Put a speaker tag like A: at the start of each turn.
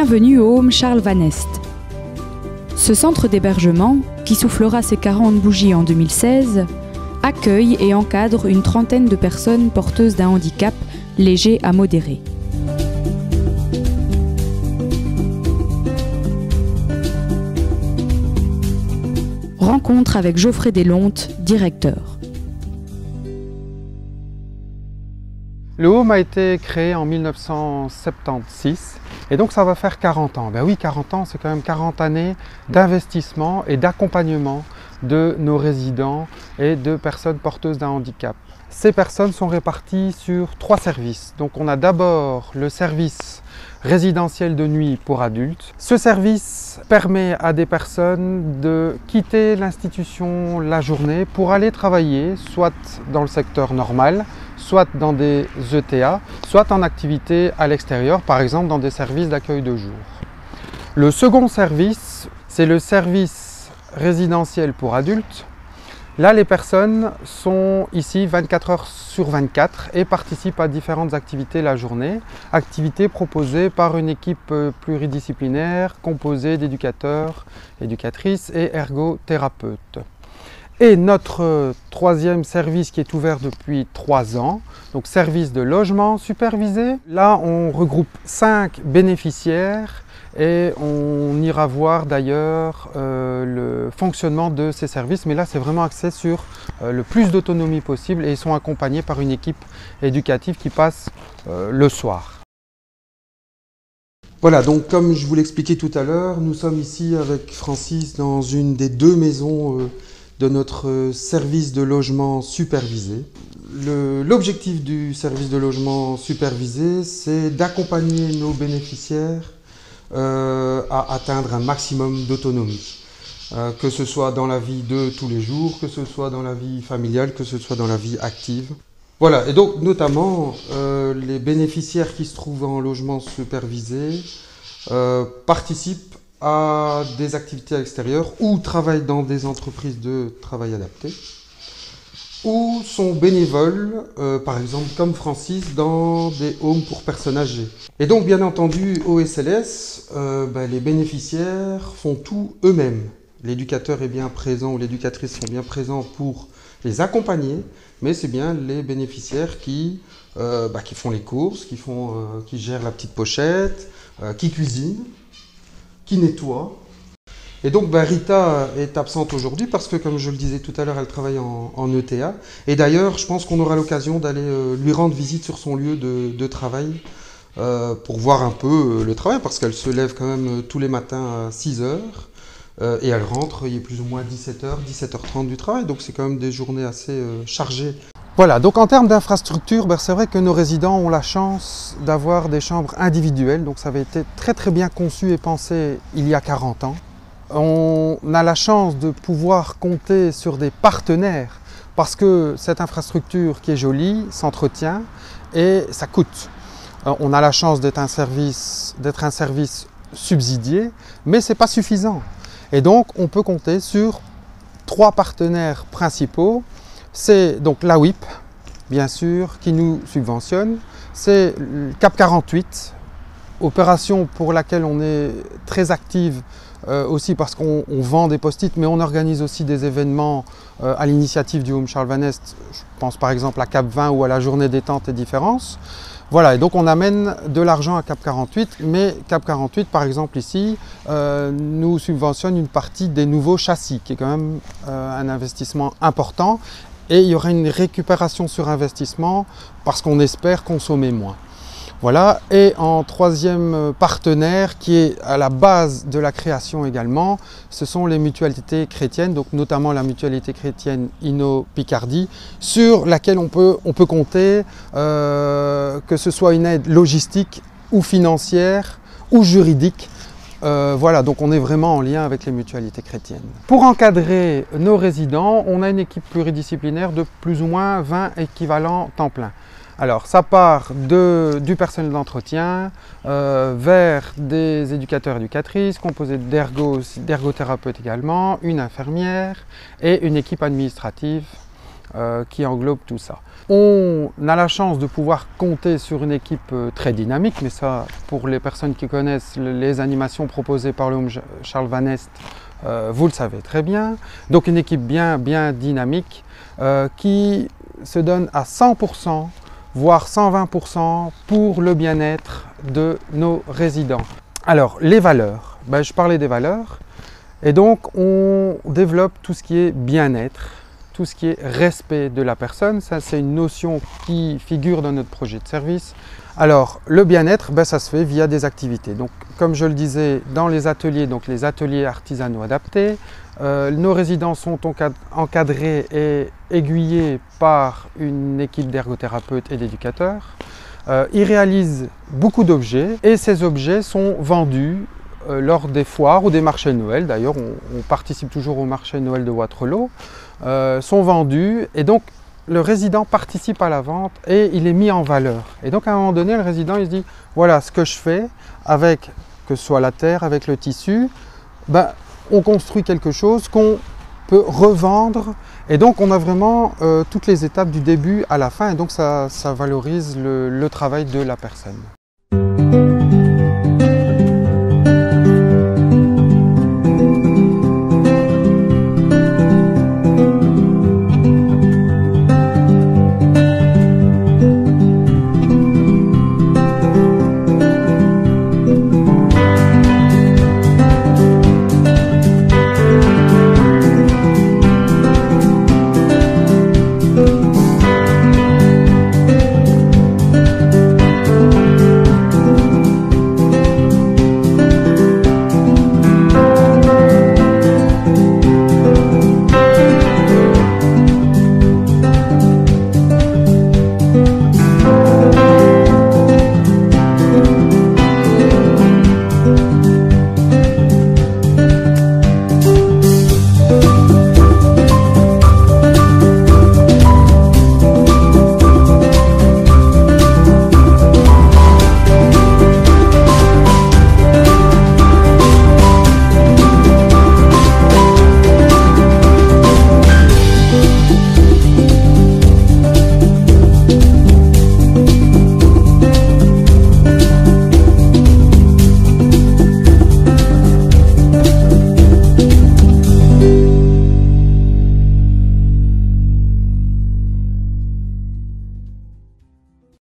A: Bienvenue au Home Charles Van Est. Ce centre d'hébergement, qui soufflera ses 40 bougies en 2016, accueille et encadre une trentaine de personnes porteuses d'un handicap léger à modéré. Rencontre avec Geoffrey Deslontes, directeur.
B: Le Home a été créé en 1976 et donc ça va faire 40 ans. Ben oui, 40 ans, c'est quand même 40 années d'investissement et d'accompagnement de nos résidents et de personnes porteuses d'un handicap. Ces personnes sont réparties sur 3 services. Donc on a d'abord le service résidentiel de nuit pour adultes. Ce service permet à des personnes de quitter l'institution la journée pour aller travailler, soit dans le secteur normal, soit dans des ETA, soit en activité à l'extérieur, par exemple dans des services d'accueil de jour. Le second service, c'est le service résidentiel pour adultes. Là, les personnes sont ici 24 heures sur 24 et participent à différentes activités la journée. Activités proposées par une équipe pluridisciplinaire composée d'éducateurs, éducatrices et ergothérapeutes. Et notre troisième service qui est ouvert depuis 3 ans, donc service de logement supervisé. Là, on regroupe 5 bénéficiaires et on ira voir d'ailleurs le fonctionnement de ces services. Mais là, c'est vraiment axé sur le plus d'autonomie possible et ils sont accompagnés par une équipe éducative qui passe le soir.
C: Voilà, donc comme je vous l'expliquais tout à l'heure, nous sommes ici avec Francis dans une des 2 maisons de notre service de logement supervisé. L'objectif du service de logement supervisé, c'est d'accompagner nos bénéficiaires à atteindre un maximum d'autonomie. Que ce soit dans la vie de tous les jours, que ce soit dans la vie familiale, que ce soit dans la vie active. Voilà, et donc notamment les bénéficiaires qui se trouvent en logement supervisé participent à des activités à l'extérieur ou travaillent dans des entreprises de travail adapté ou sont bénévoles, par exemple comme Francis, dans des homes pour personnes âgées. Et donc bien entendu au SLS, les bénéficiaires font tout eux-mêmes. L'éducateur est bien présent ou l'éducatrice sont bien présents pour les accompagner, mais c'est bien les bénéficiaires qui font les courses, qui gèrent la petite pochette, qui cuisinent, qui nettoie. Et donc Rita est absente aujourd'hui parce que, comme je le disais tout à l'heure, elle travaille en ETA. Et d'ailleurs, je pense qu'on aura l'occasion d'aller lui rendre visite sur son lieu de travail pour voir un peu le travail, parce qu'elle se lève quand même tous les matins à 6 heures et elle rentre, il est plus ou moins 17h, 17h30 du travail. Donc c'est quand même des journées assez chargées.
B: Voilà, donc en termes d'infrastructure, c'est vrai que nos résidents ont la chance d'avoir des chambres individuelles. Donc ça avait été très bien conçu et pensé il y a 40 ans. On a la chance de pouvoir compter sur des partenaires parce que cette infrastructure qui est jolie s'entretient et ça coûte. On a la chance d'être un service subsidié, mais ce n'est pas suffisant. Et donc on peut compter sur 3 partenaires principaux. C'est donc la WIP, bien sûr, qui nous subventionne. C'est CAP 48, opération pour laquelle on est très active aussi parce qu'on vend des post-it, mais on organise aussi des événements à l'initiative du Home Charles Van Est. Je pense par exemple à CAP 20 ou à la journée détente et différences. Voilà, et donc on amène de l'argent à CAP 48, mais CAP 48, par exemple ici, nous subventionne une partie des nouveaux châssis, qui est quand même un investissement important. Et il y aura une récupération sur investissement parce qu'on espère consommer moins. Voilà, et en 3e partenaire qui est à la base de la création également, ce sont les mutualités chrétiennes, donc notamment la mutualité chrétienne Inno Picardie, sur laquelle on peut compter, que ce soit une aide logistique ou financière ou juridique. Voilà, donc on est vraiment en lien avec les mutualités chrétiennes. Pour encadrer nos résidents, on a une équipe pluridisciplinaire de plus ou moins 20 équivalents temps plein. Alors ça part du personnel d'entretien vers des éducateurs éducatrices, composés d'ergothérapeutes également, une infirmière et une équipe administrative qui englobe tout ça. On a la chance de pouvoir compter sur une équipe très dynamique, mais ça, pour les personnes qui connaissent les animations proposées par le Home Charles Van Est, vous le savez très bien. Donc une équipe bien dynamique qui se donne à 100%, voire 120% pour le bien-être de nos résidents. Alors, les valeurs. Je parlais des valeurs. Et donc, on développe tout ce qui est bien-être, tout ce qui est respect de la personne. Ça, c'est une notion qui figure dans notre projet de service. Alors, le bien-être, ça se fait via des activités. Donc, comme je le disais, dans les ateliers, donc les ateliers artisanaux adaptés, nos résidents sont encadrés et aiguillés par une équipe d'ergothérapeutes et d'éducateurs. Ils réalisent beaucoup d'objets et ces objets sont vendus lors des foires ou des marchés de Noël. D'ailleurs, on participe toujours au marché de Noël de Waterloo, sont vendus et donc le résident participe à la vente et il est mis en valeur. Et donc à un moment donné, le résident il se dit, voilà ce que je fais avec, que ce soit la terre, avec le tissu, on construit quelque chose qu'on peut revendre et donc on a vraiment toutes les étapes du début à la fin et donc ça valorise le travail de la personne.